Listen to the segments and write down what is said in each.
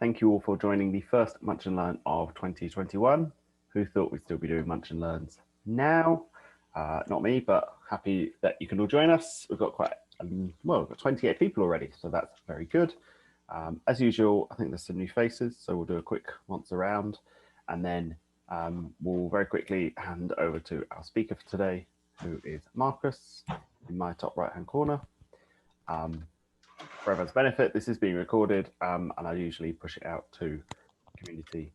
Thank you all for joining the first Munch and Learn of 2021. Who thought we'd still be doing Munch and Learns now? Not me, but happy that you can all join us. We've got we've got 28 people already, so that's very good. As usual, I think there's some new faces, so we'll do a quick once around, and then we'll very quickly hand over to our speaker for today, who is Marcus, in my top right-hand corner. For everyone's benefit, this is being recorded, and I usually push it out to the community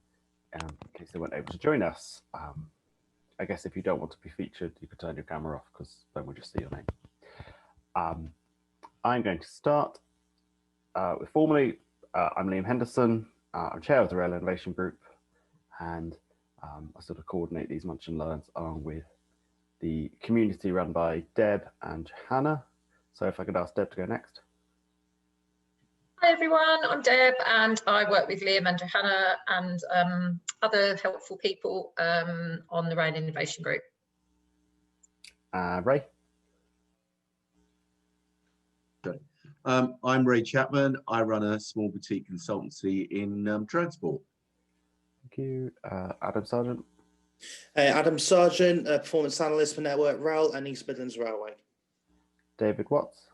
in case they weren't able to join us. I guess if you don't want to be featured, you could turn your camera off, because then we'll just see your name. I'm going to start with formally, I'm Liam Henderson. I'm chair of the Rail Innovation Group, and I sort of coordinate these Munch and Learns along with the community run by Deb and Hannah. So if I could ask Deb to go next. Hi everyone, I'm Deb and I work with Liam and Johanna and other helpful people on the Rail Innovation Group. Ray. Okay. I'm Ray Chapman. I run a small boutique consultancy in transport. Thank you. Adam Sargent. Hey, Adam Sargent, performance analyst for Network Rail and East Midlands Railway. David Watts.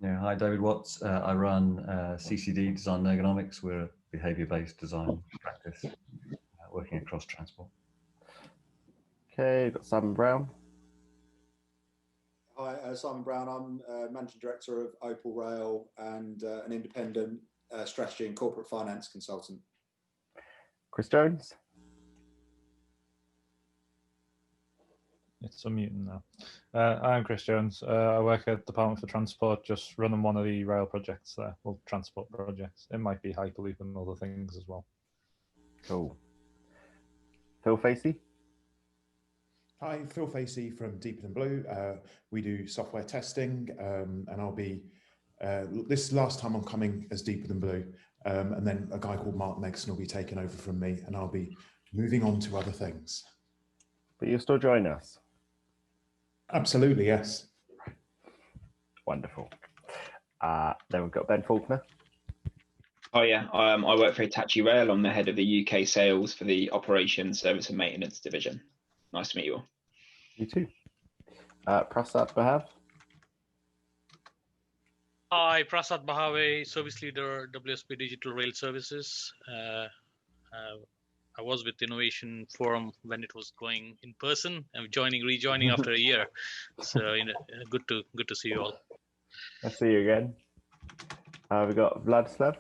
Yeah, hi, David Watts. I run CCD, Design and Ergonomics. We're a behaviour-based design practice working across transport. Okay, got Simon Brown. Hi, Simon Brown. I'm Managing Director of Opal Rail and an independent strategy and corporate finance consultant. Chris Jones. It's unmuting now. I'm Chris Jones. I work at Department for Transport, just running one of the rail projects there, well, transport projects. It might be Hyperloop and other things as well. Cool. Phil Facey. Hi, Phil Facey from Deeper Than Blue. We do software testing, and I'll be, this last time I'm coming as Deeper Than Blue, and then a guy called Mark Megson will be taking over from me, and I'll be moving on to other things. But you'll still join us? Absolutely, yes. Wonderful. Then we've got Ben Faulkner. Oh yeah, I work for Hitachi Rail. I'm the head of the UK sales for the operations, service and maintenance division. Nice to meet you all. You too. Prasad Bahav. Hi, Prasad Bahave, Service Leader, WSP Digital Rail Services. I was with Innovation Forum when it was going in person. I'm rejoining after a year. So good to see you all. I'll see you again. We've got Vladislav.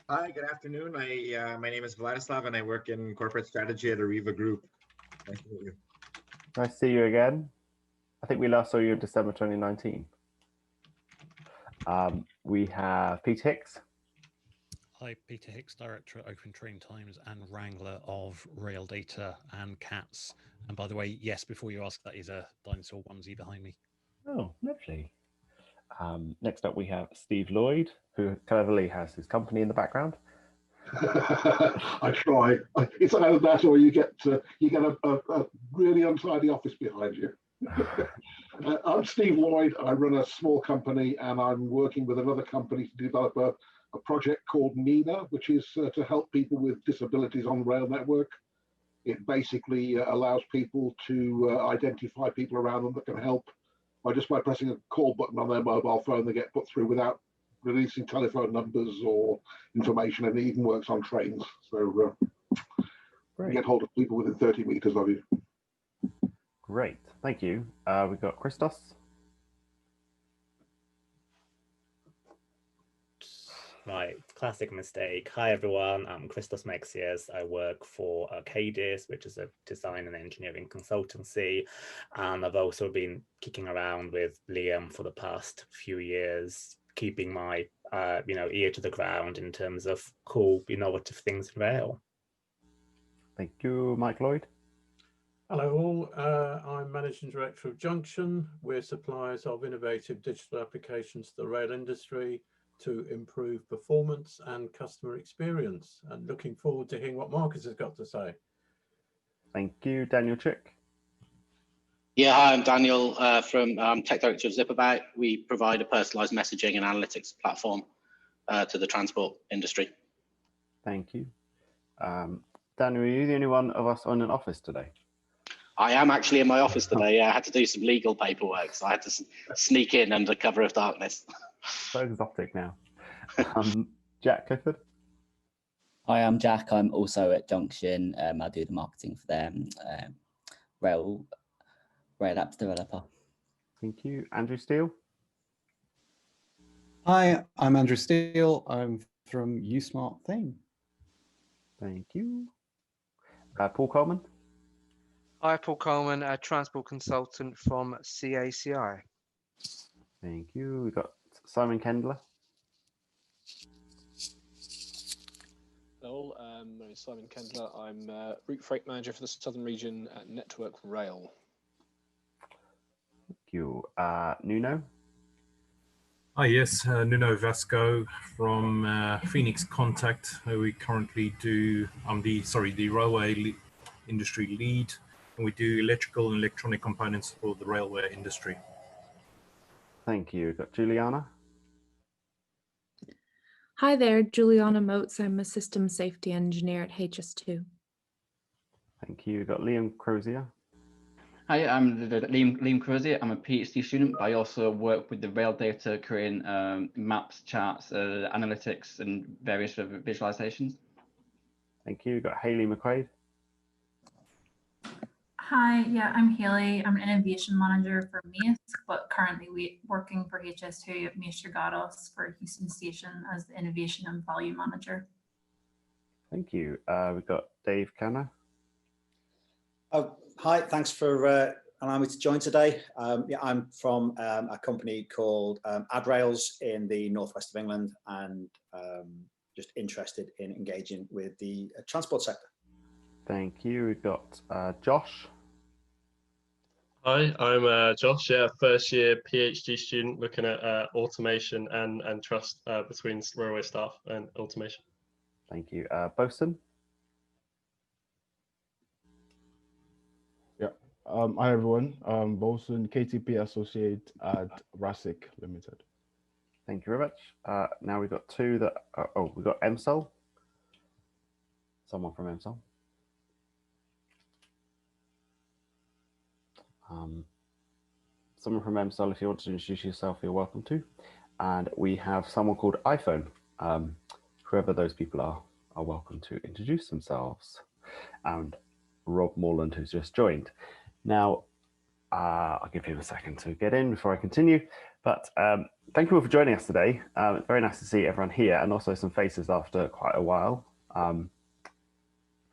Hi, good afternoon. My name is Vladislav and I work in corporate strategy at Arriva Group. Nice to meet you. Nice to see you again. I think we last saw you in December 2019. We have Peter Hicks. Hi, Peter Hicks, Director at Open Train Times and Wrangler of Rail Data and CATS. And by the way, yes, before you ask, that is a dinosaur onesie behind me. Oh, lovely. Next up, we have Steve Lloyd, who cleverly has his company in the background. I try. It's either that or you get a really untidy office behind you. I'm Steve Lloyd. I run a small company and I'm working with another company to develop a project called NINA, which is to help people with disabilities on the rail network. It basically allows people to identify people around them that can help by pressing a call button on their mobile phone. They get put through without releasing telephone numbers or information, and it even works on trains. So you get hold of people within 30 meters of you. Great, thank you. We've got Christos. Right, classic mistake. Hi everyone, I'm Christos Mexias. I work for Arcadis, which is a design and engineering consultancy. And I've also been kicking around with Liam for the past few years, keeping my ear to the ground in terms of cool, innovative things in rail. Thank you, Mike Lloyd. Hello all, I'm Managing Director of Junction. We're suppliers of innovative digital applications to the rail industry to improve performance and customer experience, and looking forward to hearing what Marcus has got to say. Thank you, Daniel Chick. Yeah, hi, I'm Daniel from Tech Director of Zipabout. We provide a personalised messaging and analytics platform to the transport industry. Thank you. Daniel, are you the only one of us on an office today? I am actually in my office today. Yeah, I had to do some legal paperwork, so I had to sneak in under cover of darkness. So exotic now. Jack Clifford? Hi, I'm Jack. I'm also at Junction. I do the marketing for them. Rail apps developer. Thank you. Andrew Steele? Hi, I'm Andrew Steele. I'm from USmart Thing. Thank you. Paul Coleman? Hi, Paul Coleman, a transport consultant from CACI. Thank you. We've got Simon Kendler. Hello, my name is Simon Kendler. I'm Route Freight Manager for the Southern Region at Network Rail. Thank you. Nuno? Hi, yes, Nuno Vasco from Phoenix Contact. We currently do, I'm the railway industry lead, and we do electrical and electronic components for the railway industry. Thank you. We've got Juliana? Hi there, Juliana Motes. I'm a system safety engineer at HS2. Thank you. We've got Liam Crozier. Hi, I'm Liam Crozier. I'm a PhD student, but I also work with the rail data, creating maps, charts, analytics, and various visualizations. Thank you. We've got Hayley McQuaid. Hi, yeah, I'm Haley. I'm an innovation manager for MAISC, but currently working for HS2 at MAISC Regatas for Houston Station as the innovation and value manager. Thank you. We've got Dave Canner. Oh, hi, thanks for allowing me to join today. Yeah, I'm from a company called AdRails in the northwest of England, and just interested in engaging with the transport sector. Thank you. We've got Josh. Hi, I'm Josh, first year PhD student looking at automation and trust between railway staff and automation. Thank you. Bosun. Yeah. Hi everyone. Bosun, KTP associate at RASIC Limited. Thank you very much. Now we've got two that we've got EMSOL. Someone from EMSOL. Someone from EMSOL, if you want to introduce yourself, you're welcome to. And we have someone called iPhone. Whoever those people are welcome to introduce themselves. And Rob Morland, who's just joined. Now, I'll give him a second to get in before I continue. But thank you all for joining us today. It's very nice to see everyone here, and also some faces after quite a while.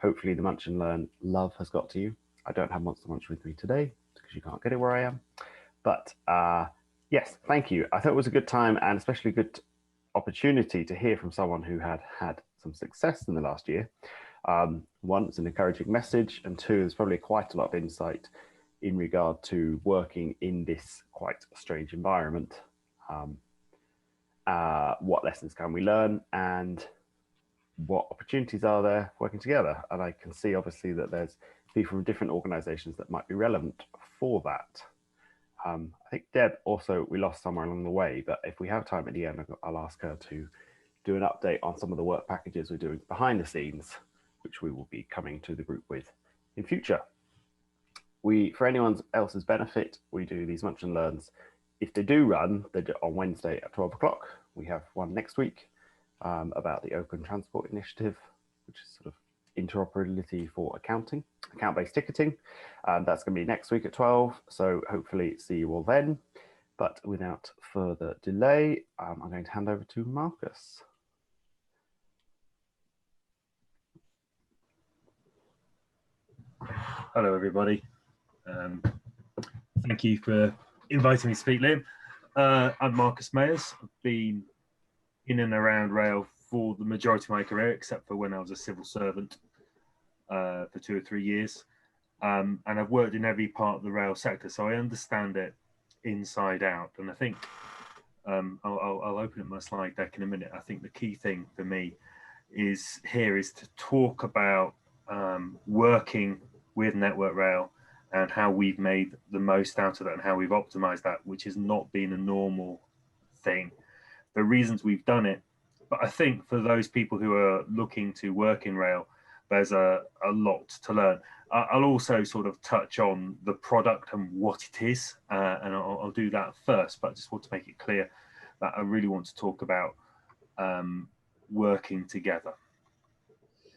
Hopefully the Munch and Learn love has got to you. I don't have Monster Munch with me today because you can't get it where I am. But yes, thank you. I thought it was a good time, and especially a good opportunity to hear from someone who had had some success in the last year. One, it's an encouraging message, and two, there's probably quite a lot of insight in regard to working in this quite strange environment. What lessons can we learn, and what opportunities are there working together? And I can see obviously that there's people from different organizations that might be relevant for that. I think Deb also, we lost somewhere along the way, but if we have time at the end, I'll ask her to do an update on some of the work packages we're doing behind the scenes, which we will be coming to the group with in future. For anyone else's benefit, we do these Munch and Learns. If they do run, they're on Wednesday at 12 o'clock. We have one next week about the Open Transport Initiative, which is sort of interoperability for accounting, account-based ticketing. That's going to be next week at 12, so hopefully see you all then. But without further delay, I'm going to hand over to Marcus. Hello, everybody. Thank you for inviting me to speak, Liam. I'm Marcus Mayers. I've been in and around rail for the majority of my career, except for when I was a civil servant for 2 or 3 years. And I've worked in every part of the rail sector, so I understand it inside out. And I think I'll open up my slide deck in a minute. I think the key thing for me is to talk about working with Network Rail and how we've made the most out of that and how we've optimized that, which has not been a normal thing. The reasons we've done it but I think for those people who are looking to work in rail, there's a lot to learn. I'll also sort of touch on the product and what it is, and I'll do that first, but I just want to make it clear that I really want to talk about working together.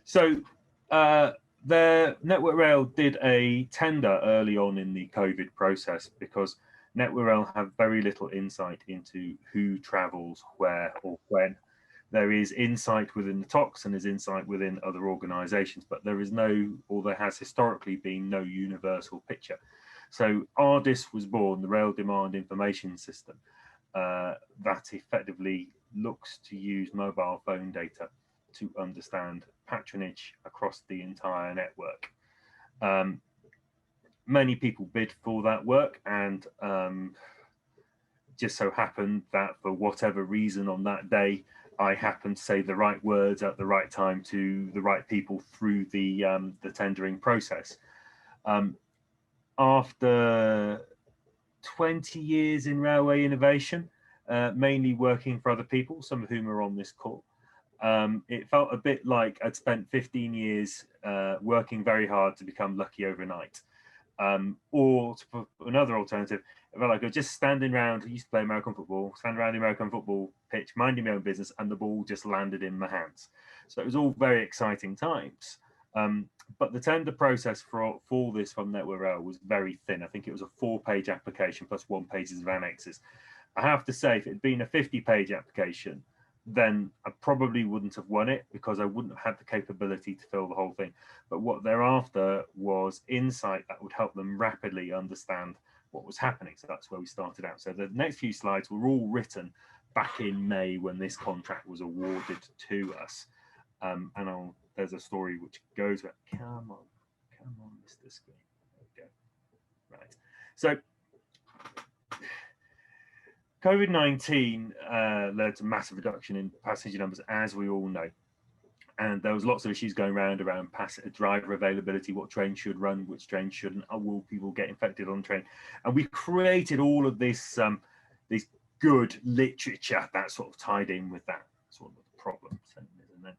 So the Network Rail did a tender early on in the COVID process because Network Rail have very little insight into who travels where or when. There is insight within the TOCs and there's insight within other organisations, but there is no, or there has historically been no universal picture. So RDIS was born, the Rail Demand Information System, that effectively looks to use mobile phone data to understand patronage across the entire network. Many people bid for that work, and just so happened that for whatever reason on that day, I happened to say the right words at the right time to the right people through the tendering process. After 20 years in railway innovation, mainly working for other people, some of whom are on this call, it felt a bit like I'd spent 15 years working very hard to become lucky overnight. Or to put another alternative, it felt like I was just standing around, I used to play American football, stand around the American football pitch, minding my own business, and the ball just landed in my hands. So it was all very exciting times. But the tender process for this from Network Rail was very thin. I think it was a 4-page application plus 1 page of annexes. I have to say, if it had been a 50-page application, then I probably wouldn't have won it because I wouldn't have had the capability to fill the whole thing. But what thereafter was insight that would help them rapidly understand what was happening. So that's where we started out. So the next few slides were all written back in May when this contract was awarded to us. And there's a story which goes with, come on, Mr. Screen. There we go. Right. So COVID-19 led to massive reduction in passenger numbers, as we all know. And there was lots of issues going around driver availability, what trains should run, which trains shouldn't, will people get infected on train? And we created all of this good literature that sort of tied in with that sort of problems. And then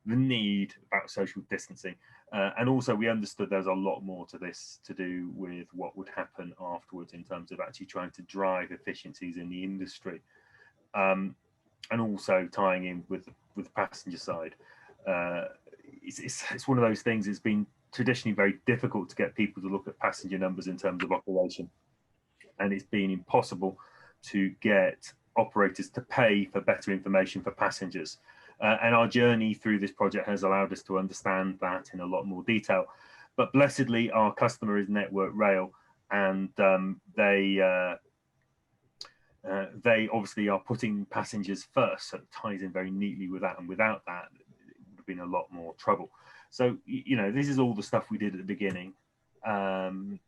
the need about social distancing. And also we understood there's a lot more to this to do with what would happen afterwards in terms of actually trying to drive efficiencies in the industry. And also tying in with the passenger side. It's one of those things, it's been traditionally very difficult to get people to look at passenger numbers in terms of operation. And it's been impossible to get operators to pay for better information for passengers. And our journey through this project has allowed us to understand that in a lot more detail. But blessedly, our customer is Network Rail, and they obviously are putting passengers first, so it ties in very neatly with that. And without that, it would have been a lot more trouble. So, you know, this is all the stuff we did at the beginning. And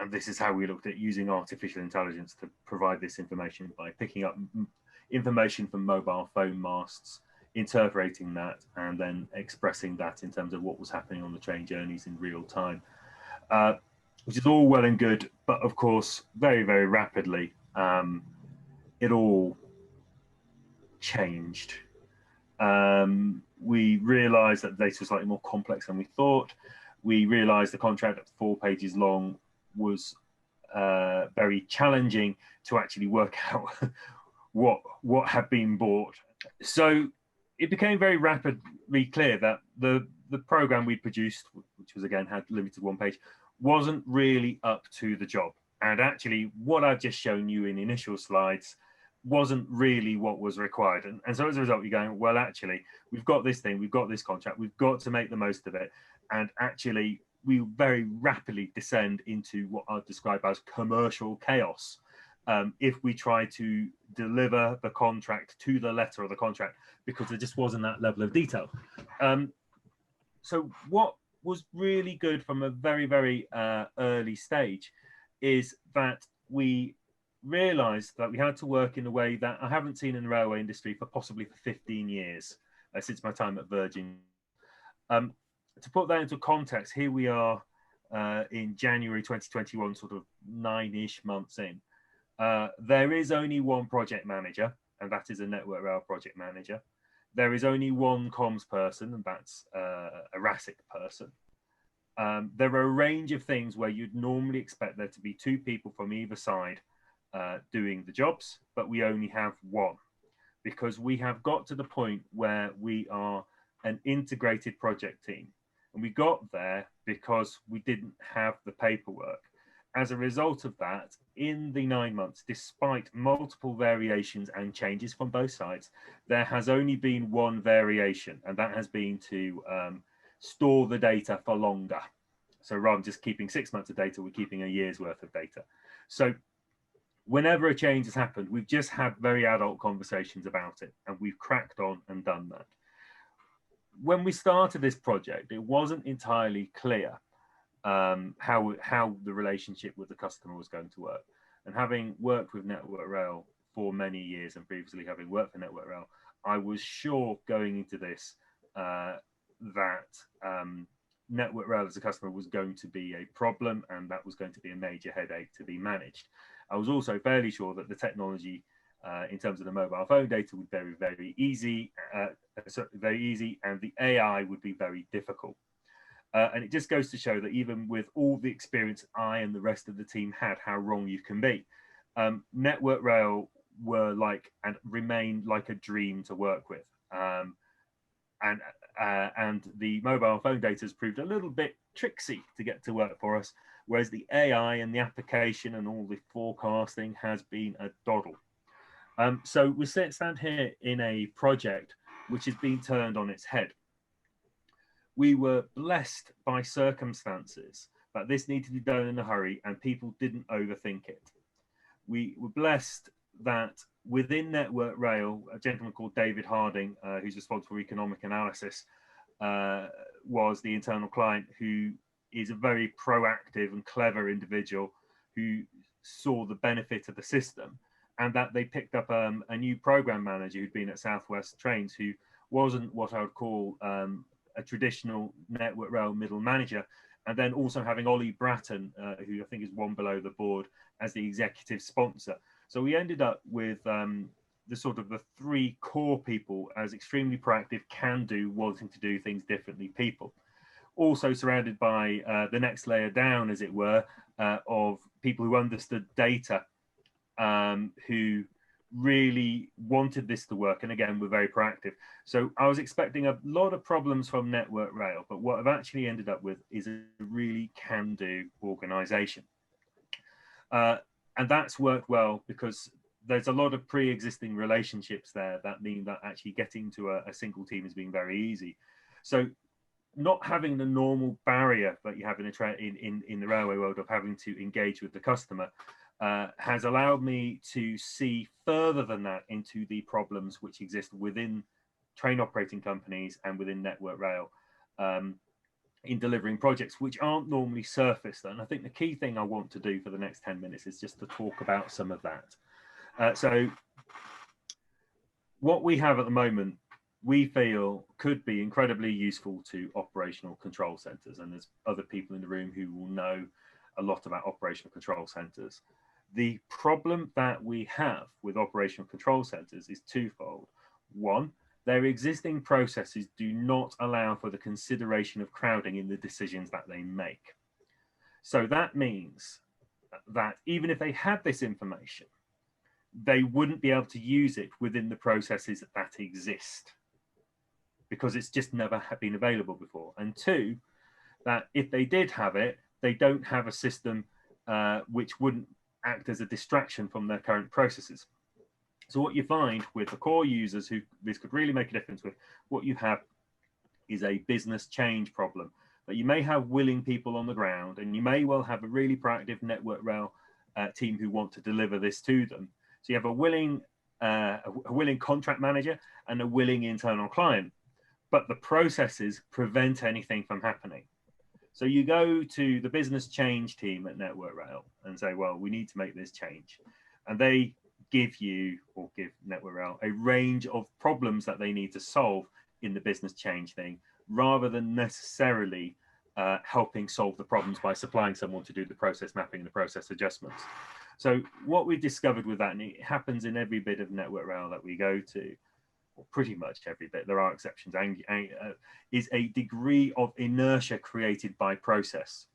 this is how we looked at using artificial intelligence to provide this information by picking up information from mobile phone masts, interpreting that, and then expressing that in terms of what was happening on the train journeys in real time, which is all well and good. But of course, very, very rapidly, it all changed. We realized that the data was slightly more complex than we thought. We realized the contract at 4 pages long was very challenging to actually work out what had been bought. So it became very rapidly clear that the program we produced, which was again had limited 1 page, wasn't really up to the job. And actually what I've just shown you in initial slides wasn't really what was required. And so as a result, you're going, well, actually, we've got this thing, we've got this contract, we've got to make the most of it. And actually, we very rapidly descend into what I'd describe as commercial chaos if we try to deliver the contract to the letter of the contract, because there just wasn't that level of detail. So what was really good from a very, very early stage is that we realized that we had to work in a way that I haven't seen in the railway industry for possibly 15 years, since my time at Virgin. To put that into context, here we are in January 2021, sort of 9-ish months in. There is only one project manager, and that is a Network Rail project manager. There is only one comms person, and that's a RASIC person. There are a range of things where you'd normally expect there to be two people from either side doing the jobs, but we only have one, because we have got to the point where we are an integrated project team. And we got there because we didn't have the paperwork. As a result of that, in the 9 months, despite multiple variations and changes from both sides, there has only been one variation, and that has been to store the data for longer. So rather than just keeping 6 months of data, we're keeping a year's worth of data. So whenever a change has happened, we've just had very adult conversations about it, and we've cracked on and done that. When we started this project, it wasn't entirely clear how the relationship with the customer was going to work. And having worked with Network Rail for many years, and previously having worked for Network Rail, I was sure going into this that Network Rail as a customer was going to be a problem, and that was going to be a major headache to be managed. I was also fairly sure that the technology in terms of the mobile phone data would be very easy, and the AI would be very difficult. And it just goes to show that even with all the experience I and the rest of the team had, how wrong you can be. Network Rail were like and remain like a dream to work with. And the mobile phone data has proved a little bit tricksy to get to work for us, whereas the AI and the application and all the forecasting has been a doddle. So we stand here in a project which has been turned on its head. We were blessed by circumstances that this needed to be done in a hurry and people didn't overthink it. We were blessed that within Network Rail, a gentleman called David Harding, who's responsible for economic analysis, was the internal client, who is a very proactive and clever individual who saw the benefit of the system, and that they picked up a new program manager who'd been at Southwest Trains, who wasn't what I would call a traditional Network Rail middle manager, and then also having Ollie Bratton, who I think is one below the board, as the executive sponsor. So we ended up with the sort of the three core people as extremely proactive, can-do, wanting to do things differently people. Also surrounded by the next layer down, as it were, of people who understood data, who really wanted this to work, and again were very proactive. So I was expecting a lot of problems from Network Rail, but what I've actually ended up with is a really can-do organization. And that's worked well because there's a lot of pre-existing relationships there that mean that actually getting to a single team has been very easy. So not having the normal barrier that you have in the railway world of having to engage with the customer has allowed me to see further than that into the problems which exist within train operating companies and within Network Rail in delivering projects which aren't normally surfaced. And I think the key thing I want to do for the next 10 minutes is just to talk about some of that. So what we have at the moment, we feel could be incredibly useful to operational control centers. And there's other people in the room who will know a lot about operational control centers. The problem that we have with operational control centers is twofold. One, their existing processes do not allow for the consideration of crowding in the decisions that they make. So that means that even if they had this information, they wouldn't be able to use it within the processes that exist because it's just never been available before. And two, that if they did have it, they don't have a system which wouldn't act as a distraction from their current processes. So what you find with the core users who this could really make a difference with, what you have is a business change problem. But you may have willing people on the ground, and you may well have a really proactive Network Rail team who want to deliver this to them. So you have a willing contract manager and a willing internal client, but the processes prevent anything from happening. So you go to the business change team at Network Rail and say, well, we need to make this change. And they give you, or give Network Rail, a range of problems that they need to solve in the business change thing, rather than necessarily helping solve the problems by supplying someone to do the process mapping and the process adjustments. So what we discovered with that, and it happens in every bit of Network Rail that we go to, or pretty much every bit, there are exceptions, is a degree of inertia created by process.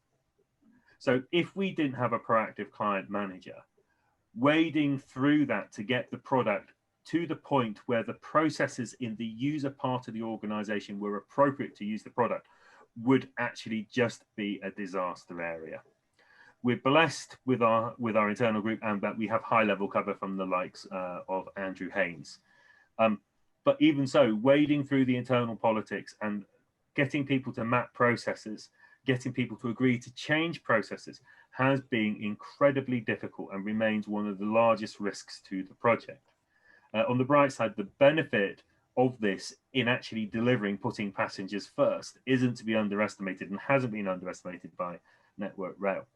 So if we didn't have a proactive client manager, wading through that to get the product to the point where the processes in the user part of the organization were appropriate to use the product would actually just be a disaster area. We're blessed with our internal group and that we have high level cover from the likes of Andrew Haynes. But even so, wading through the internal politics and getting people to map processes, getting people to agree to change processes has been incredibly difficult and remains one of the largest risks to the project. On the bright side, the benefit of this in actually delivering, putting passengers first, isn't to be underestimated and hasn't been underestimated by Network Rail.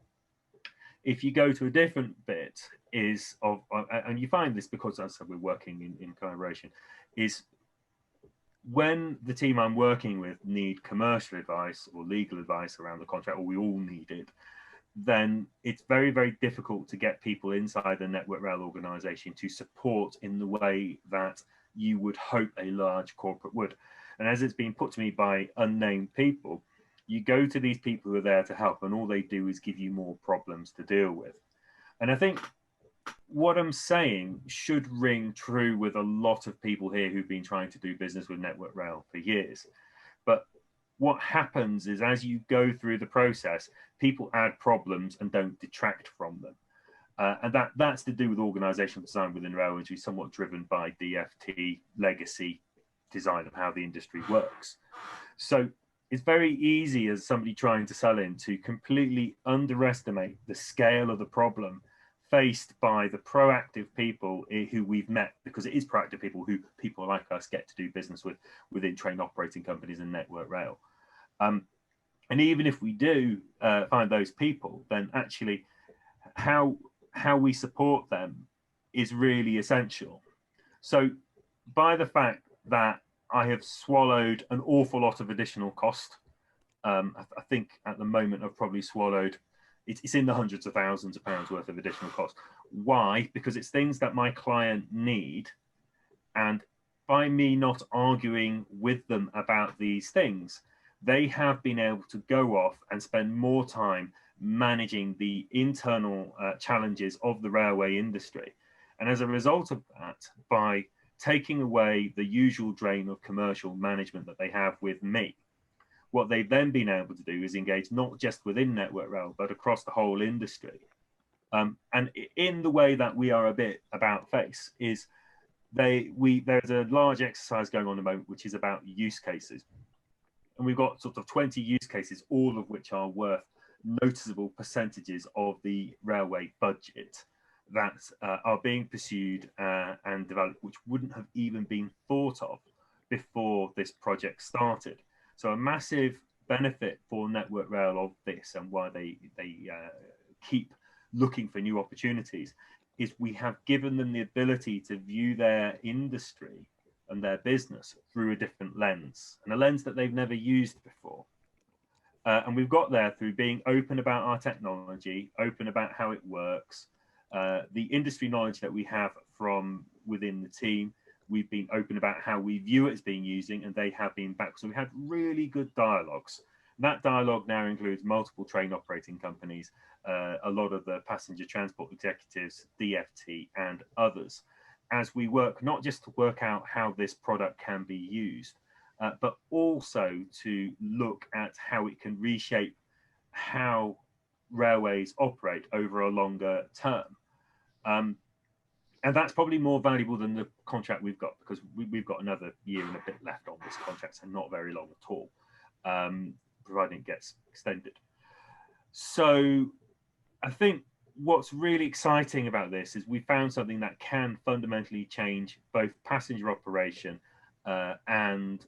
If you go to a different bit is of, and you find this because as I said, we're working in collaboration, is when the team I'm working with need commercial advice or legal advice around the contract, or we all need it, then it's very, very difficult to get people inside the Network Rail organization to support in the way that you would hope a large corporate would. And as it's been put to me by unnamed people, you go to these people who are there to help and all they do is give you more problems to deal with. And I think what I'm saying should ring true with a lot of people here who've been trying to do business with Network Rail for years. But what happens is as you go through the process, people add problems and don't detract from them. And that's to do with organizational design within rail, which is somewhat driven by DFT legacy design of how the industry works. So it's very easy as somebody trying to sell in to completely underestimate the scale of the problem faced by the proactive people who we've met, because it is proactive people who people like us get to do business with within train operating companies and Network Rail. And even if we do find those people, then actually how we support them is really essential. So by the fact that I have swallowed an awful lot of additional cost, I think at the moment I've probably swallowed, it's in the hundreds of thousands of pounds worth of additional cost. Why? Because it's things that my client need, and by me not arguing with them about these things, they have been able to go off and spend more time managing the internal challenges of the railway industry. And as a result of that, by taking away the usual drain of commercial management that they have with me, what they've then been able to do is engage not just within Network Rail, but across the whole industry. And in the way that we are a bit about face is there's a large exercise going on at the moment, which is about use cases. And we've got sort of 20 use cases, all of which are worth noticeable percentages of the railway budget that are being pursued and developed, which wouldn't have even been thought of before this project started. So a massive benefit for Network Rail of this, and why they keep looking for new opportunities, is we have given them the ability to view their industry and their business through a different lens, and a lens that they've never used before. And we've got there through being open about our technology, open about how it works, the industry knowledge that we have from within the team. We've been open about how we view it as being using, and they have been back. So we had really good dialogues. And that dialogue now includes multiple train operating companies, a lot of the passenger transport executives, DFT, and others, as we work not just to work out how this product can be used, but also to look at how it can reshape how railways operate over a longer term. And that's probably more valuable than the contract we've got, because we've got another year and a bit left on this contract, so not very long at all, providing it gets extended. So I think what's really exciting about this is we found something that can fundamentally change both passenger operation and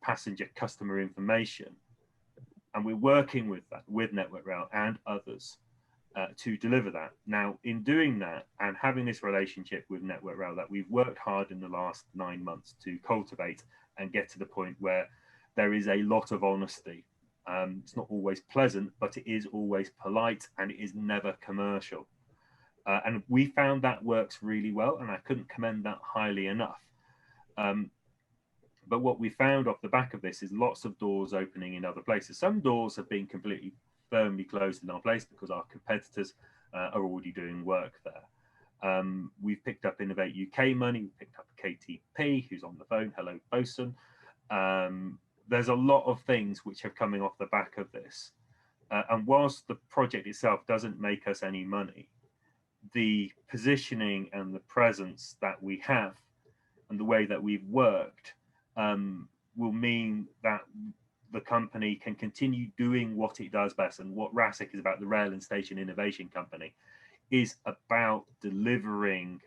passenger customer information. And we're working with that, with Network Rail and others, to deliver that. Now, in doing that and having this relationship with Network Rail that we've worked hard in the last 9 months to cultivate and get to the point where there is a lot of honesty. It's not always pleasant, but it is always polite, and it is never commercial. And we found that works really well, and I couldn't commend that highly enough. But what we found off the back of this is lots of doors opening in other places. Some doors have been completely firmly closed in our place because our competitors are already doing work there. We've picked up Innovate UK money, we've picked up KTP, who's on the phone, hello Bosun. There's a lot of things which are coming off the back of this. And whilst the project itself doesn't make us any money, the positioning and the presence that we have and the way that we've worked will mean that the company can continue doing what it does best. And what RASIC is about, the Rail and Station Innovation Company, is about delivering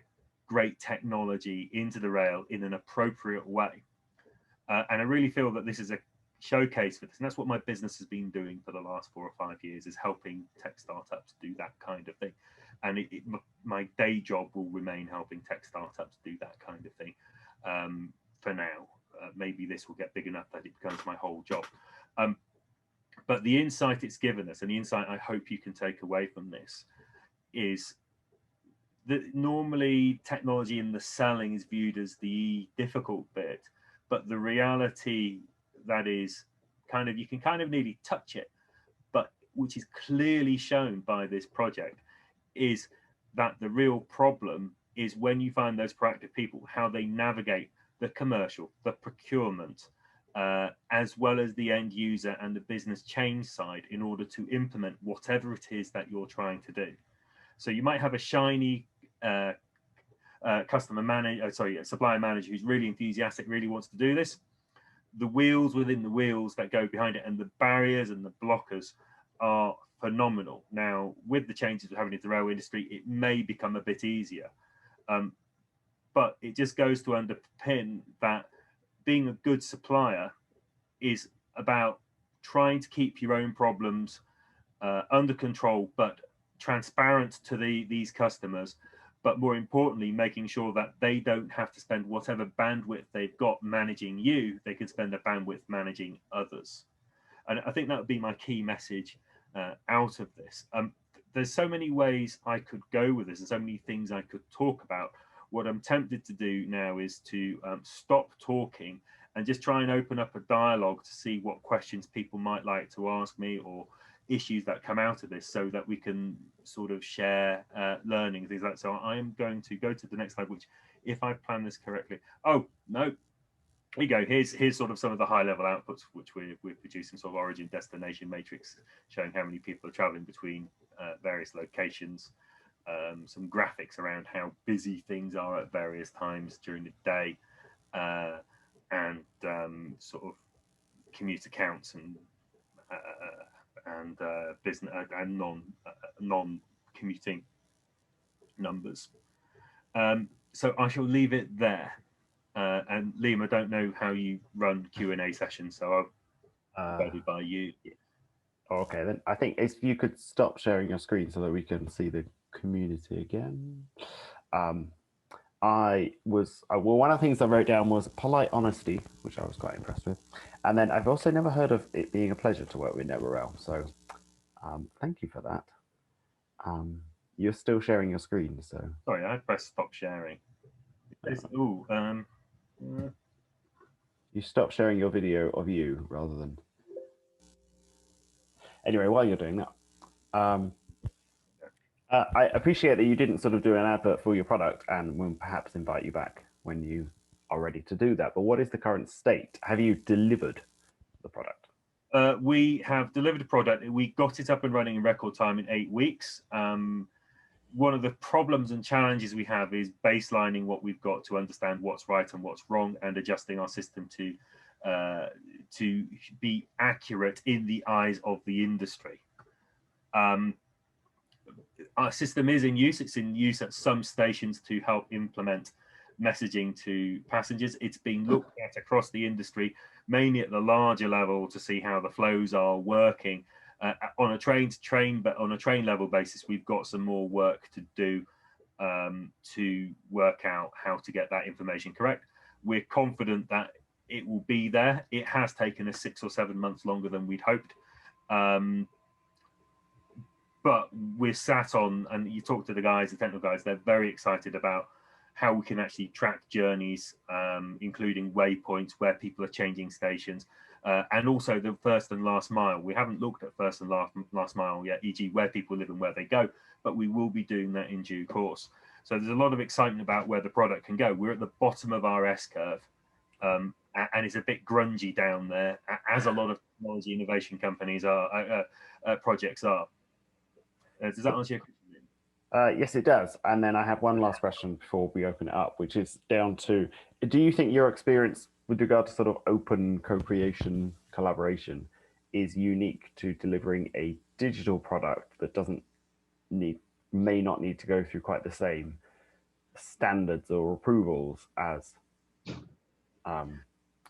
great technology into the rail in an appropriate way. And I really feel that this is a showcase for this. And that's what my business has been doing for the last 4 or 5 years, is helping tech startups do that kind of thing. And my day job will remain helping tech startups do that kind of thing for now. Maybe this will get big enough that it becomes my whole job. But the insight it's given us, and the insight I hope you can take away from this, is that normally technology in the selling is viewed as the difficult bit, but the reality that is kind of, you can kind of nearly touch it, but which is clearly shown by this project, is that the real problem is when you find those proactive people, how they navigate the commercial, the procurement, as well as the end user and the business change side in order to implement whatever it is that you're trying to do. So you might have a shiny supplier manager who's really enthusiastic, really wants to do this. The wheels within the wheels that go behind it and the barriers and the blockers are phenomenal. Now, with the changes we're having in the rail industry, it may become a bit easier. But it just goes to underpin that being a good supplier is about trying to keep your own problems under control, but transparent to these customers, but more importantly, making sure that they don't have to spend whatever bandwidth they've got managing you, they can spend the bandwidth managing others. And I think that would be my key message out of this. There's so many ways I could go with this and so many things I could talk about. What I'm tempted to do now is to stop talking and just try and open up a dialogue to see what questions people might like to ask me, or issues that come out of this, so that we can sort of share learning, things like that. So I am going to go to the next slide, which, if I plan this correctly, oh no, here we go. Here's sort of some of the high level outputs which we're producing, sort of origin destination matrix showing how many people are traveling between various locations. Some graphics around how busy things are at various times during the day, and sort of commuter counts and business and non-commuting numbers. So I shall leave it there. And Liam, I don't know how you run Q&A sessions, so I'll guided by you. Okay, then I think if you could stop sharing your screen so that we can see the community again. Well, one of the things I wrote down was polite honesty, which I was quite impressed with. And then I've also never heard of it being a pleasure to work with NetworkRail. So thank you for that. You're still sharing your screen, so. Sorry, I pressed stop sharing. You stop sharing your video of you rather than. Anyway, while you're doing that, I appreciate that you didn't sort of do an advert for your product, and we'll perhaps invite you back when you are ready to do that. But what is the current state? Have you delivered the product? We have delivered a product. We got it up and running in record time in 8 weeks. One of the problems and challenges we have is baselining what we've got to understand what's right and what's wrong, and adjusting our system to be accurate in the eyes of the industry. Our system is in use. It's in use at some stations to help implement messaging to passengers. It's being looked at across the industry, mainly at the larger level, to see how the flows are working. On a train level basis, we've got some more work to do to work out how to get that information correct. We're confident that it will be there. It has taken us 6 or 7 months longer than we'd hoped. but we're sat on, and you talk to the guys, the technical guys, they're very excited about how we can actually track journeys, including waypoints where people are changing stations, and also the first and last mile. We haven't looked at first and last mile yet, e.g. where people live and where they go, but we will be doing that in due course. So there's a lot of excitement about where the product can go. We're at the bottom of our S-curve, and it's a bit grungy down there, as a lot of technology innovation companies are, projects are. Does that answer your question? Yes, it does. And then I have one last question before we open it up, which is down to, do you think your experience with regard to sort of open co-creation collaboration is unique to delivering a digital product that may not need to go through quite the same standards or approvals as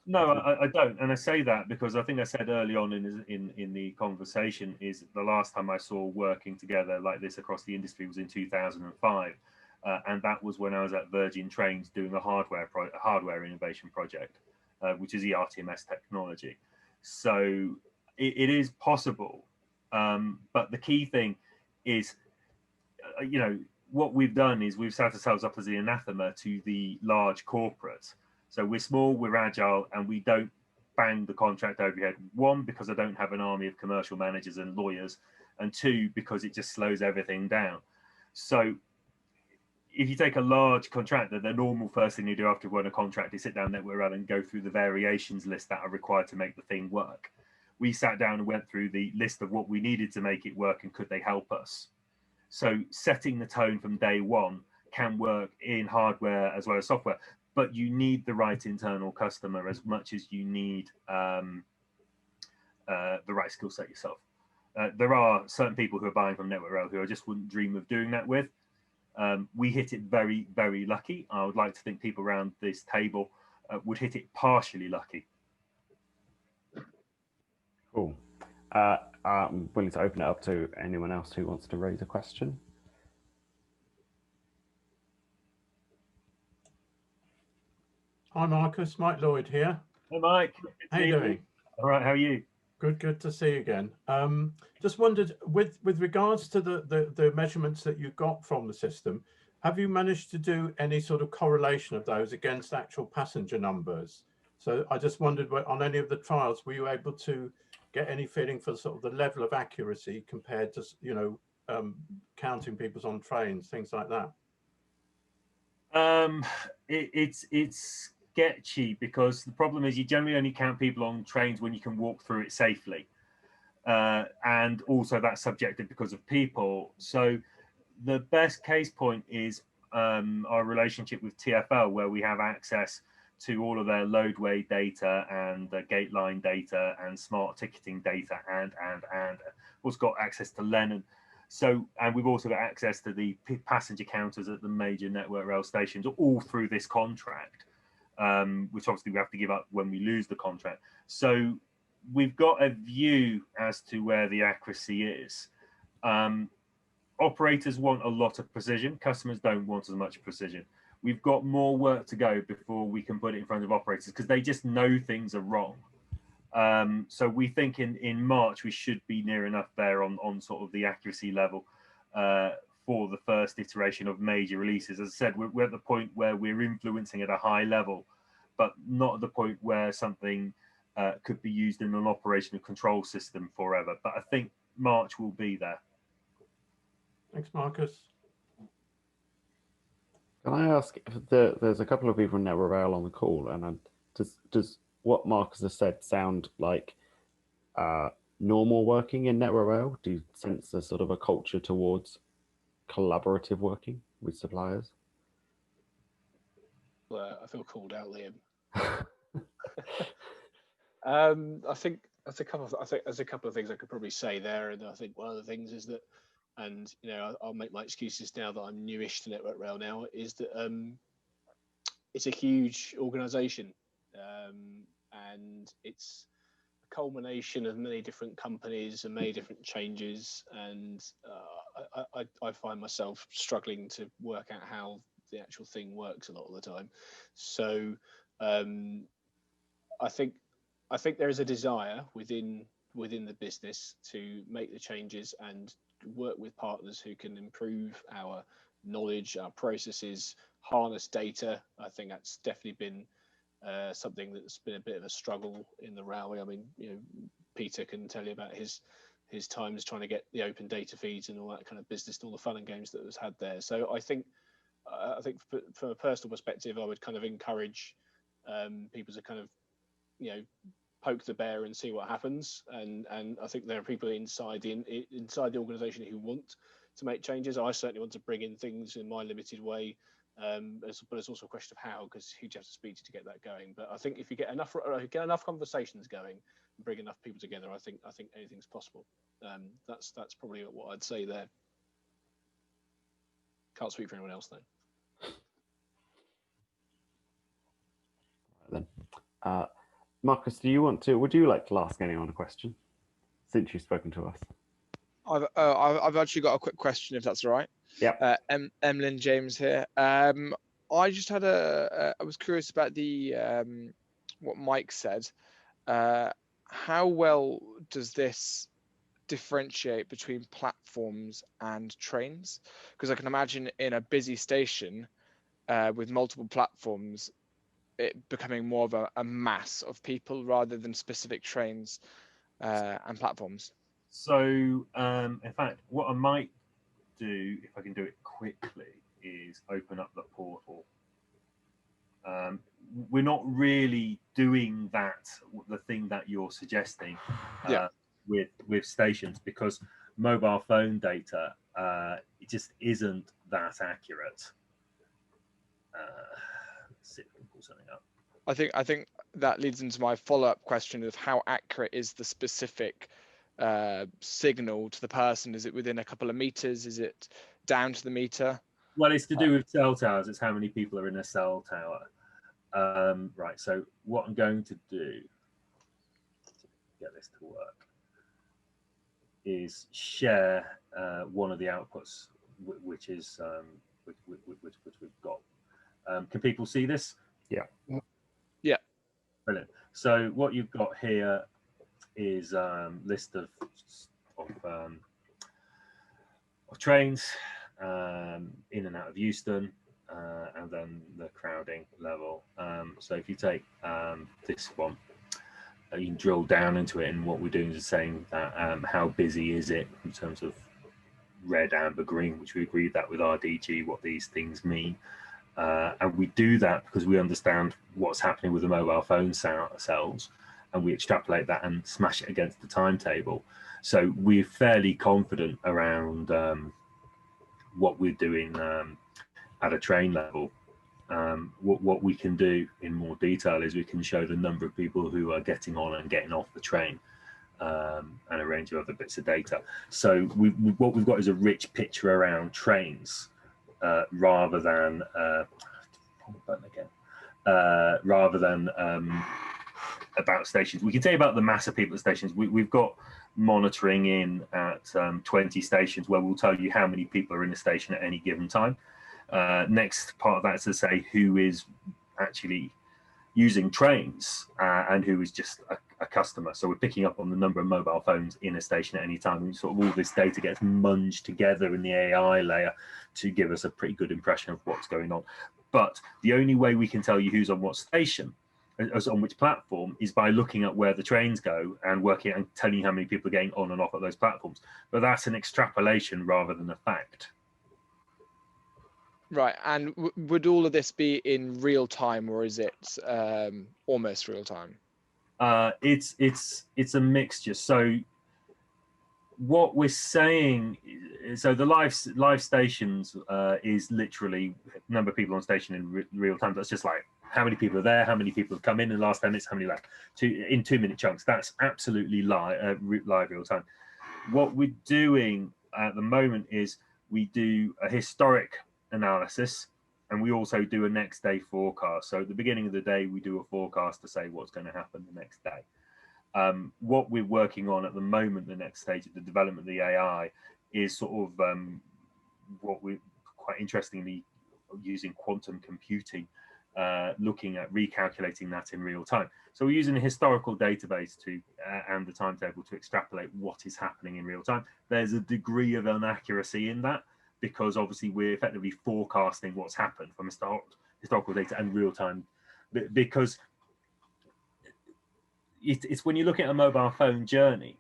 No, I don't, and I say that because I think I said early on in the conversation is the last time I saw working together like this across the industry was in 2005, and that was when I was at Virgin Trains doing a hardware innovation project, which is the RTMS technology. So it is possible, but the key thing is, what we've done is we've set ourselves up as the anathema to the large corporates. So we're small, we're agile, and we don't bang the contract over your head. One, because I don't have an army of commercial managers and lawyers, and two, because it just slows everything down. So if you take a large contractor, the normal first thing you do after you win a contract is sit down, network around, and go through the variations list that are required to make the thing work. We sat down and went through the list of what we needed to make it work and could they help us. So setting the tone from day one can work in hardware as well as software. But you need the right internal customer as much as you need the right skill set yourself. There are certain people who are buying from Network Rail who I just wouldn't dream of doing that with. We hit it very, very lucky. I would like to think people around this table would hit it partially lucky. Cool. I'm willing to open it up to anyone else who wants to raise a question. Hi, Marcus. Mike Lloyd here. Hey, Mike. How you doing? All right. How are you? Good to see you again. Just wondered, with regards to the measurements that you got from the system, have you managed to do any sort of correlation of those against actual passenger numbers? So I just wondered, on any of the trials, were you able to get any feeling for sort of the level of accuracy compared to, counting people's on trains, things like that? It's sketchy because the problem is you generally only count people on trains when you can walk through it safely, and also that's subjective because of people. So the best case point is our relationship with TfL, where we have access to all of their loadway data and gate line data and smart ticketing data, and also got access to Lennon. So, and we've also got access to the passenger counters at the major Network Rail stations, all through this contract, which obviously we have to give up when we lose the contract. So we've got a view as to where the accuracy is. Operators want a lot of precision. Customers don't want as much precision. We've got more work to go before we can put it in front of operators because they just know things are wrong. So we think in March we should be near enough there on sort of the accuracy level for the first iteration of major releases. As I said, we're at the point where we're influencing at a high level, but not at the point where something could be used in an operational control system forever. But I think March will be there. Thanks, Marcus. Can I ask if there's a couple of people in Network Rail on the call, and does what Marcus has said sound like normal working in Network Rail? Do you sense there's sort of a culture towards collaborative working with suppliers? Well, I feel called out, Liam. I think there's a couple of things I could probably say there, and I think one of the things is that, and I'll make my excuses now that I'm newish to Network Rail now, is that it's a huge organisation, and it's a culmination of many different companies and many different changes, and I find myself struggling to work out how the actual thing works a lot of the time. So I think there is a desire within the business to make the changes and work with partners who can improve our knowledge, our processes, harness data. I think that's definitely been something that's been a bit of a struggle in the railway. I mean, Peter can tell you about his times trying to get the open data feeds and all that kind of business and all the fun and games that was had there. So I think from a personal perspective, I would kind of encourage people to kind of poke the bear and see what happens. And I think there are people inside the organisation who want to make changes. I certainly want to bring in things in my limited way, but it's also a question of how, because who do you have to speak to get that going? But I think if you get enough conversations going and bring enough people together, I think anything's possible. That's probably what I'd say there. Can't speak for anyone else though. Right then, Marcus, would you like to ask anyone a question since you've spoken to us? I've actually got a quick question, if that's all right. Yeah. Emlyn James here. I just had I was curious about the what Mike said. How well does this differentiate between platforms and trains? Because I can imagine in a busy station with multiple platforms, it becoming more of a mass of people rather than specific trains and platforms. So, in fact, what I might do, if I can do it quickly, is open up the portal. We're not really doing the thing that you're suggesting with stations, because mobile phone data, it just isn't that accurate. Let's see if we can pull something up. I think that leads into my follow-up question of how accurate is the specific signal to the person? Is it within a couple of meters? Is it down to the meter? Well, it's to do with cell towers. It's how many people are in a cell tower. Right, so what I'm going to do to get this to work is share one of the outputs, which is which we've got. Can people see this? Yeah. Yeah. Brilliant. So what you've got here is list of trains in and out of Euston, and then the crowding level. So if you take this one, you can drill down into it, and what we're doing is saying that how busy is it in terms of red, amber, green, which we agreed that with RDG, what these things mean. And we do that because we understand what's happening with the mobile phone cells, and we extrapolate that and smash it against the timetable. So we're fairly confident around what we're doing at a train level. What we can do in more detail is we can show the number of people who are getting on and getting off the train, and a range of other bits of data. So what we've got is a rich picture around trains, rather than about stations. We can tell you about the mass of people at stations. We've got monitoring in at 20 stations where we'll tell you how many people are in a station at any given time. Next part of that is to say who is actually using trains and who is just a customer. So we're picking up on the number of mobile phones in a station at any time. And sort of all this data gets munged together in the AI layer to give us a pretty good impression of what's going on. But the only way we can tell you who's on what station, on which platform, is by looking at where the trains go and working and telling you how many people are getting on and off at those platforms. But that's an extrapolation rather than a fact. Right, and would all of this be in real time, or is it almost real time? It's a mixture. So what we're saying, so the live stations is literally number of people on station in real time. That's just like how many people are there, how many people have come in the last 10 minutes, how many left, in 2-minute chunks. That's absolutely live real time. What we're doing at the moment is we do a historic analysis, and we also do a next day forecast. So at the beginning of the day, we do a forecast to say what's going to happen the next day. What we're working on at the moment, the next stage of the development of the AI, is sort of what we're quite interestingly using quantum computing looking at recalculating that in real time. So we're using a historical database to and the timetable to extrapolate what is happening in real time. There's a degree of inaccuracy in that because obviously we're effectively forecasting what's happened from historical data and real time, because it's when you look at a mobile phone journey,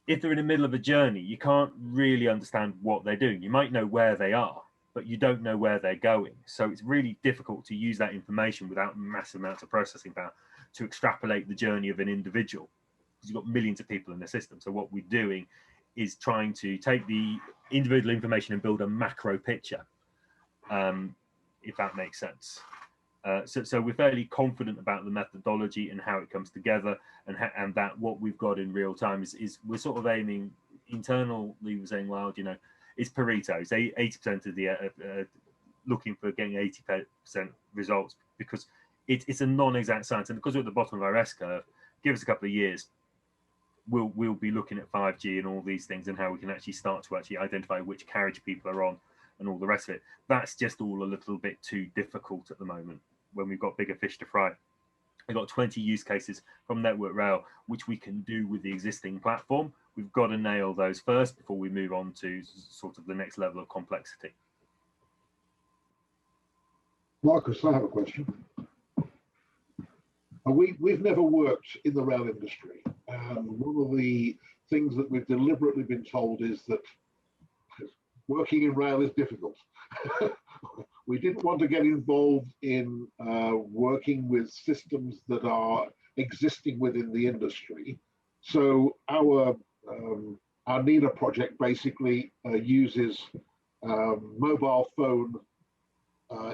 if they're in the middle of a journey, you can't really understand what they're doing. You might know where they are, but you don't know where they're going. So it's really difficult to use that information without massive amounts of processing power to extrapolate the journey of an individual, because you've got millions of people in the system. So what we're doing is trying to take the individual information and build a macro picture, if that makes sense. So we're fairly confident about the methodology and how it comes together, and that what we've got in real time is we're sort of aiming internally. We're saying, well, you know, it's Pareto. It's 80% of the looking for getting 80% results, because it's a non-exact science, and because we're at the bottom of our S curve, give us a couple of years, we'll be looking at 5G and all these things and how we can actually start to actually identify which carriage people are on and all the rest of it. That's just all a little bit too difficult at the moment when we've got bigger fish to fry. We've got 20 use cases from Network Rail, which we can do with the existing platform. We've got to nail those first before we move on to sort of the next level of complexity. Marcus, I have a question. We've never worked in the rail industry. One of the things that we've deliberately been told is that working in rail is difficult. We didn't want to get involved in working with systems that are existing within the industry. So our NINA project basically uses mobile phone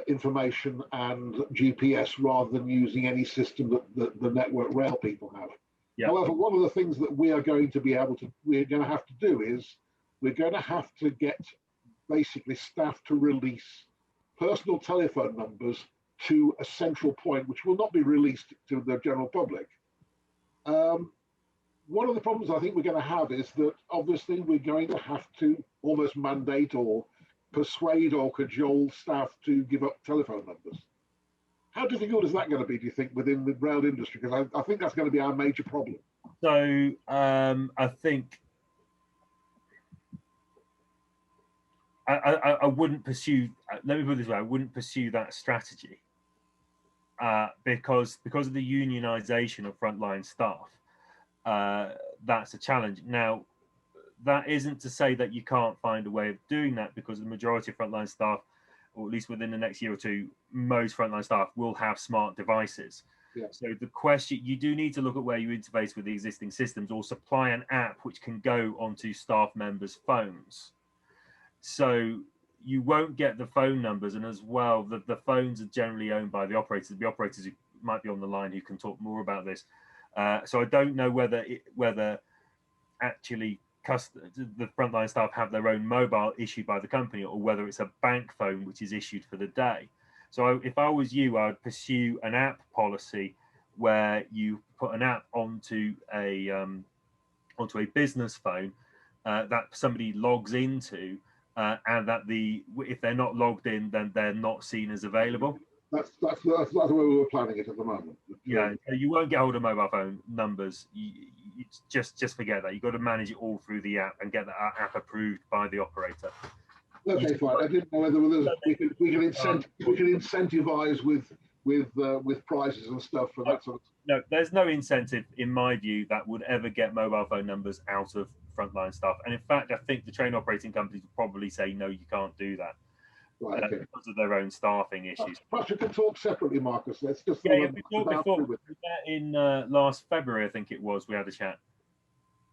information and GPS rather than using any system that the Network Rail people have. Yeah. However, one of the things that we're going to have to do is we're going to have to get basically staff to release personal telephone numbers to a central point, which will not be released to the general public. One of the problems I think we're going to have is that obviously we're going to have to almost mandate or persuade or cajole staff to give up telephone numbers. How difficult is that going to be, do you think, within the rail industry? Because I think that's going to be our major problem. So I think I wouldn't pursue, let me put it this way, I wouldn't pursue that strategy because of the unionization of frontline staff. That's a challenge. Now, that isn't to say that you can't find a way of doing that, because the majority of frontline staff, or at least within the next year or two, most frontline staff will have smart devices. Yeah. So the question, you do need to look at where you interface with the existing systems or supply an app which can go onto staff members' phones. So you won't get the phone numbers, and as well, the phones are generally owned by the operators. The operators who might be on the line who can talk more about this. So I don't know whether actually the frontline staff have their own mobile issued by the company, or whether it's a bank phone which is issued for the day. So if I was you, I would pursue an app policy where you put an app onto a business phone that somebody logs into, and that if they're not logged in, then they're not seen as available. That's the way we were planning it at the moment. Yeah, so you won't get hold of mobile phone numbers. You just forget that. You've got to manage it all through the app and get that app approved by the operator. Okay, fine. I didn't know whether we can incentivize with prizes and stuff for that sort of. No, there's no incentive in my view that would ever get mobile phone numbers out of frontline staff. And in fact, I think the train operating companies would probably say no, you can't do that. Right, okay. Because of their own staffing issues. Perhaps we can talk separately, Marcus. Let's just we talked before. We met in last February, I think it was. We had a chat.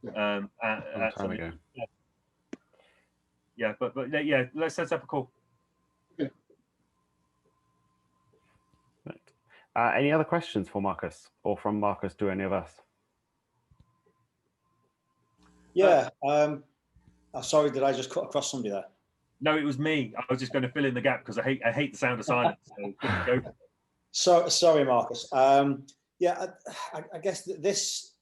Yeah. Yeah, but yeah, let's set up a call. Okay. Right. Any other questions for Marcus, or from Marcus to any of us? Yeah. Sorry, did I just cut across somebody there? No, it was me. I was just going to fill in the gap because I hate the sound of silence. So sorry, Marcus. Yeah, I guess this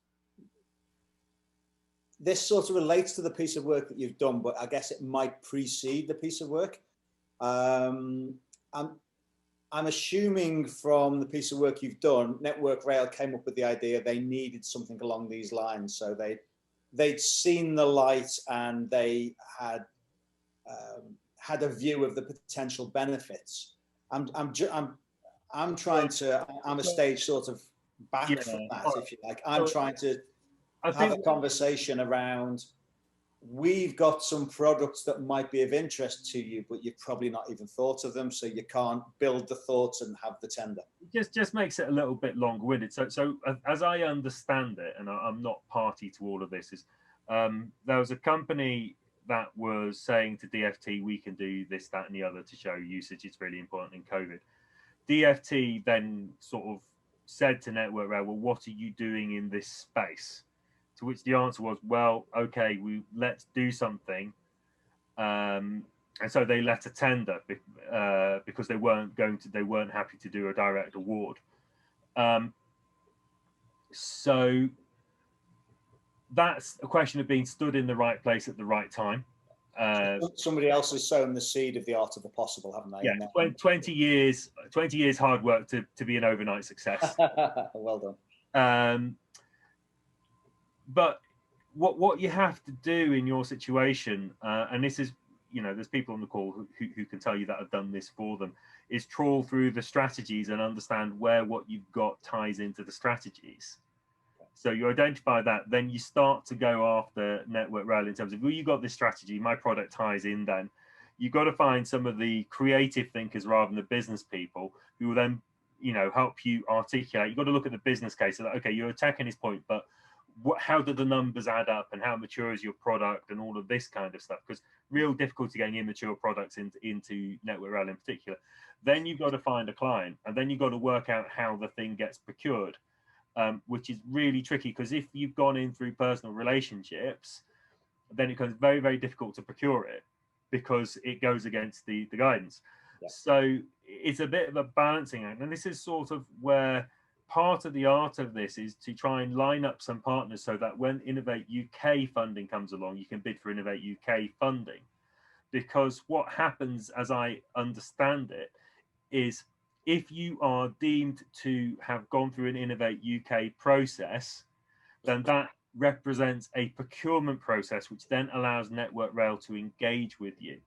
sort of relates to the piece of work that you've done, but I guess it might precede the piece of work. I'm I'm assuming from the piece of work you've done, Network Rail came up with the idea they needed something along these lines. So they'd seen the light and they had had a view of the potential benefits. I'm trying to, I'm a stage sort of back from that, if you like. I'm trying to have a conversation around, we've got some products that might be of interest to you, but you've probably not even thought of them, so you can't build the thoughts and have the tender. Just makes it a little bit long-winded. So as I understand it, and I'm not party to all of this, is there was a company that was saying to DFT, we can do this, that, and the other to show usage. It's really important in COVID. DFT then sort of said to Network Rail, well, what are you doing in this space? To which the answer was, well, okay, let's do something. And so they let a tender because they weren't happy to do a direct award. So that's a question of being stood in the right place at the right time. Somebody else has sown the seed of the art of the possible, haven't they? Yeah, 20 years hard work to be an overnight success. Well done. But what you have to do in your situation, and this is, there's people on the call who can tell you that have done this for them, is trawl through the strategies and understand where what you've got ties into the strategies. So you identify that, then you start to go after Network Rail in terms of, well, you got this strategy, my product ties in then. You've got to find some of the creative thinkers rather than the business people who will then, help you articulate. You've got to look at the business case so that, okay, you're attacking this point, but how do the numbers add up and how mature is your product and all of this kind of stuff? Because real difficulty getting immature products into Network Rail in particular. Then you've got to find a client, and then you've got to work out how the thing gets procured. Which is really tricky, because if you've gone in through personal relationships, then it becomes very, very difficult to procure it because it goes against the guidance. Yeah. So it's a bit of a balancing act. And this is sort of where part of the art of this is to try and line up some partners so that when Innovate UK funding comes along, you can bid for Innovate UK funding. Because what happens, as I understand it, is if you are deemed to have gone through an Innovate UK process, then that represents a procurement process, which then allows Network Rail to engage with you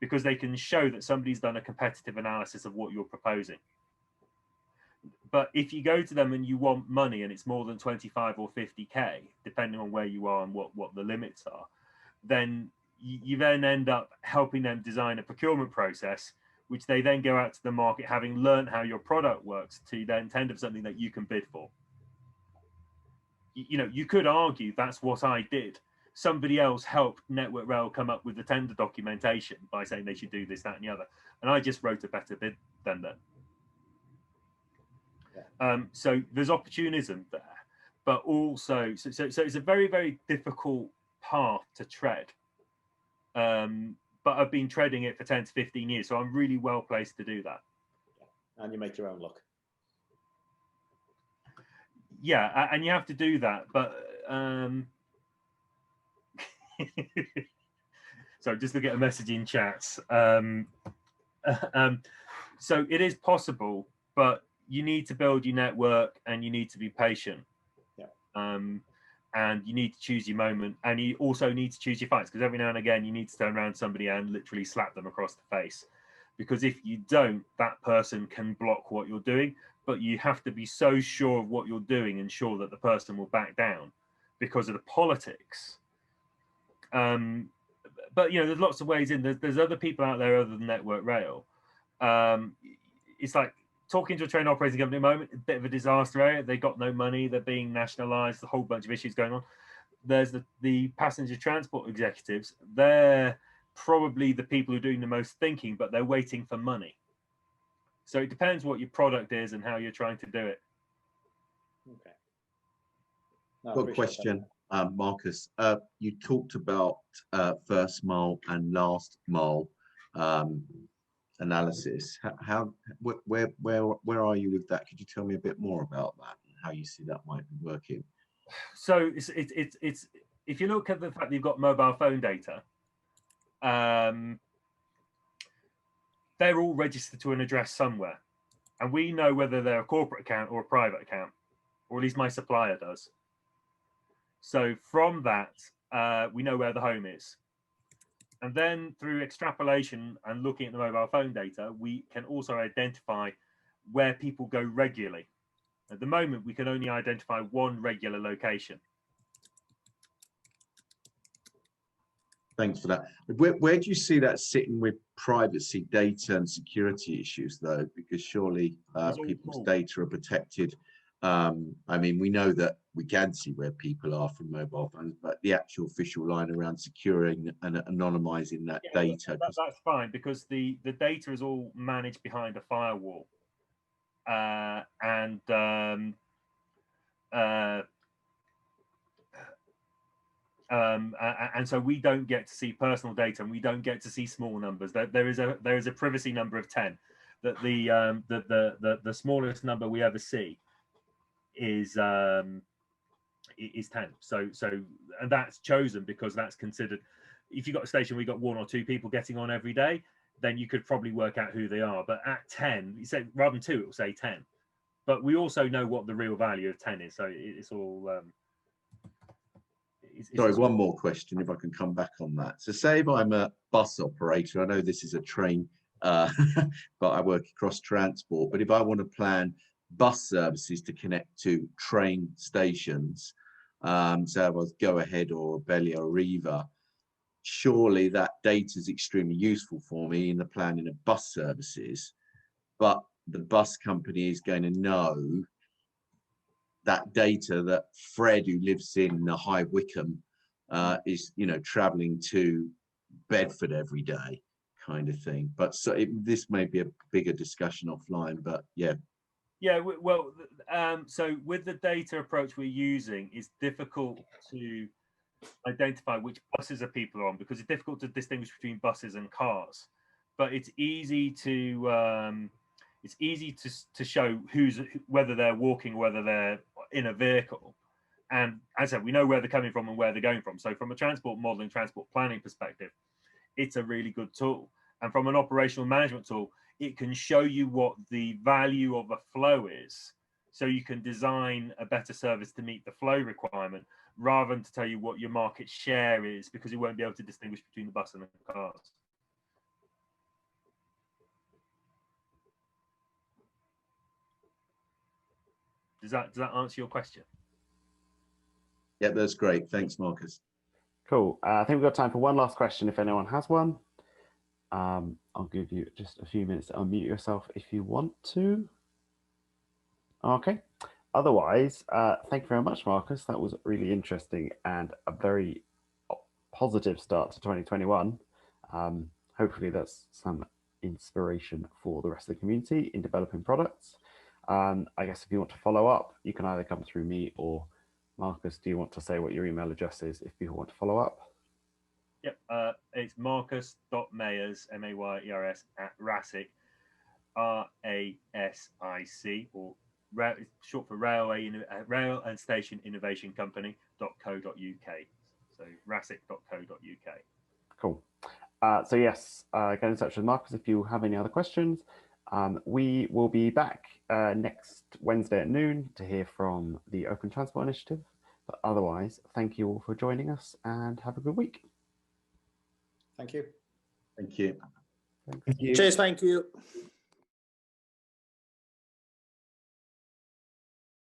because they can show that somebody's done a competitive analysis of what you're proposing. But if you go to them and you want money and it's more than 25 or 50K, depending on where you are and what the limits are, then you then end up helping them design a procurement process, which they then go out to the market, having learned how your product works, to then tender for something that you can bid for. You could argue that's what I did. Somebody else helped Network Rail come up with the tender documentation by saying they should do this, that, and the other. And I just wrote a better bid than them. Yeah. So there's opportunism there, but also, so it's a very, very difficult path to tread. But I've been treading it for 10 to 15 years, so I'm really well placed to do that. And you make your own luck. Yeah, and you have to do that, but so just look at a message in chats. So it is possible, but you need to build your network and you need to be patient. Yeah. And you need to choose your moment, and you also need to choose your fights, because every now and again you need to turn around somebody and literally slap them across the face, because if you don't, that person can block what you're doing. But you have to be so sure of what you're doing and sure that the person will back down because of the politics. But there's lots of ways in. There's other people out there other than Network Rail. It's like talking to a train operating company at the moment, a bit of a disaster area. They got no money. They're being nationalised. A whole bunch of issues going on. There's the passenger transport executives. They're probably the people who are doing the most thinking, but they're waiting for money. So it depends what your product is and how you're trying to do it. Okay. Got a question, Marcus. You talked about first mile and last mile analysis. Where are you with that? Could you tell me a bit more about that and how you see that might be working? So it's if you look at the fact that you've got mobile phone data, they're all registered to an address somewhere. and we know whether they're a corporate account or a private account, or at least my supplier does. So from that, we know where the home is. And then through extrapolation and looking at the mobile phone data, we can also identify where people go regularly. At the moment, we can only identify one regular location. Thanks for that. Where do you see that sitting with privacy data and security issues, though? Because surely people's data are protected. I mean, we know that we can see where people are from mobile phones, but the actual official line around securing and anonymizing that data. That's fine, because the data is all managed behind a firewall. And so we don't get to see personal data, and we don't get to see small numbers. There is a privacy number of 10. That the smallest number we ever see is 10. So and that's chosen because that's considered. If you've got a station where you've got 1 or 2 people getting on every day, then you could probably work out who they are. But at 10, you say rather than 2, it will say 10. But we also know what the real value of 10 is. So it's all. Sorry, one more question, if I can come back on that. So say if I'm a bus operator, I know this is a train, but I work across transport. But if I want to plan bus services to connect to train stations, so I was Go Ahead or Abellio or Riva, surely that data is extremely useful for me in the planning of bus services. But the bus company is going to know that data that Fred, who lives in the High Wycombe, is, you know, traveling to Bedford every day, kind of thing. But so this may be a bigger discussion offline, but yeah. Yeah, well, so with the data approach we're using, it's difficult to identify which buses are people on, because it's difficult to distinguish between buses and cars. But it's easy to show whether they're walking, whether they're in a vehicle. And as I said, we know where they're coming from and where they're going from. So from a transport modeling, transport planning perspective, it's a really good tool. And from an operational management tool, it can show you what the value of a flow is. So you can design a better service to meet the flow requirement, rather than to tell you what your market share is, because you won't be able to distinguish between the bus and the cars. Does that answer your question? Yeah, that's great. Thanks, Marcus. Cool. I think we've got time for one last question if anyone has one. I'll give you just a few minutes to unmute yourself if you want to. Okay. Otherwise, thank you very much, Marcus. That was really interesting and a very positive start to 2021. Hopefully that's some inspiration for the rest of the community in developing products. I guess if you want to follow up, you can either come through me or Marcus. Do you want to say what your email address is if people want to follow up? Yep, it's marcus.mayers, M-A-Y-E-R-S, at RASIC, R-A-S-I-C, or short for Rail and Station Innovation Company.co.uk. So rasic.co.uk. Cool. So yes, get in touch with Marcus if you have any other questions. We will be back next Wednesday at noon to hear from the Open Transport Initiative. But otherwise, thank you all for joining us and have a good week. Thank you. Thank you. Thank you. Cheers, thank you.